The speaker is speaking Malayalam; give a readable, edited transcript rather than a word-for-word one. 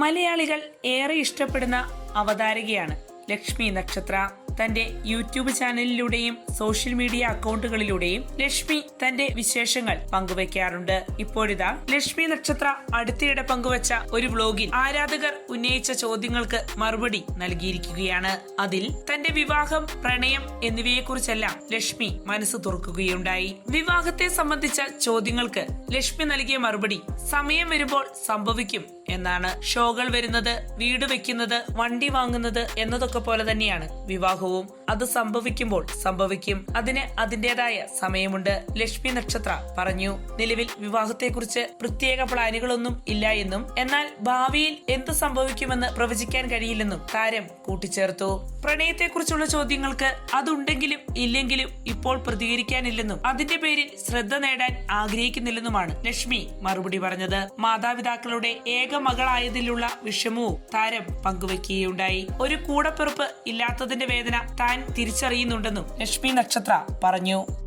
മലയാളികൾ ഏറെ ഇഷ്ടപ്പെടുന്ന അവതാരകയാണ് ലക്ഷ്മി നക്ഷത്ര. തന്റെ യൂട്യൂബ് ചാനലിലൂടെയും സോഷ്യൽ മീഡിയ അക്കൗണ്ടുകളിലൂടെയും ലക്ഷ്മി തന്റെ വിശേഷങ്ങൾ പങ്കുവെക്കാറുണ്ട്. ഇപ്പോഴിതാ ലക്ഷ്മി നക്ഷത്ര അടുത്തിടെ പങ്കുവച്ച ഒരു വ്ലോഗിൽ ആരാധകർ ഉന്നയിച്ച ചോദ്യങ്ങൾക്ക് മറുപടി നൽകിയിരിക്കുകയാണ്. അതിൽ തന്റെ വിവാഹം, പ്രണയം എന്നിവയെക്കുറിച്ചെല്ലാം ലക്ഷ്മി മനസ്സ് തുറക്കുകയുണ്ടായി. വിവാഹത്തെ സംബന്ധിച്ച ചോദ്യങ്ങൾക്ക് ലക്ഷ്മി നൽകിയ മറുപടി സമയം വരുമ്പോൾ സംഭവിക്കും എന്നാണ്. ഷോകൾ വരുന്നത്, വീട് വെക്കുന്നത്, വണ്ടി വാങ്ങുന്നത് എന്നതൊക്കെ പോലെ തന്നെയാണ് വിവാഹവും. അത് സംഭവിക്കുമ്പോൾ സംഭവിക്കും. അതിന് അതിന്റേതായ സമയമുണ്ട്, ലക്ഷ്മി നക്ഷത്ര പറഞ്ഞു. നിലവിൽ വിവാഹത്തെക്കുറിച്ച് പ്രത്യേക പ്ലാനുകളൊന്നും ഇല്ല എന്നും എന്നാൽ ഭാവിയിൽ എന്ത് സംഭവിക്കുമെന്ന് പ്രവചിക്കാൻ കഴിയില്ലെന്നും താരം കൂട്ടിച്ചേർത്തു. പ്രണയത്തെക്കുറിച്ചുള്ള ചോദ്യങ്ങൾക്ക് അതുണ്ടെങ്കിലും ഇല്ലെങ്കിലും ഇപ്പോൾ പ്രതികരിക്കാനില്ലെന്നും അതിന്റെ പേരിൽ ശ്രദ്ധ നേടാൻ ആഗ്രഹിക്കുന്നില്ലെന്നുമാണ് ലക്ഷ്മി മറുപടി പറഞ്ഞത്. മാതാപിതാക്കളുടെ ഏക മകളായതിലുള്ള വിഷമവും താരം പങ്കുവെക്കുകയുണ്ടായി. ഒരു കൂടപ്പിറപ്പ് ഇല്ലാത്തതിന്റെ വേദന താൻ തിരിച്ചറിയുന്നുണ്ടെന്നും ലക്ഷ്മി നക്ഷത്ര പറഞ്ഞു.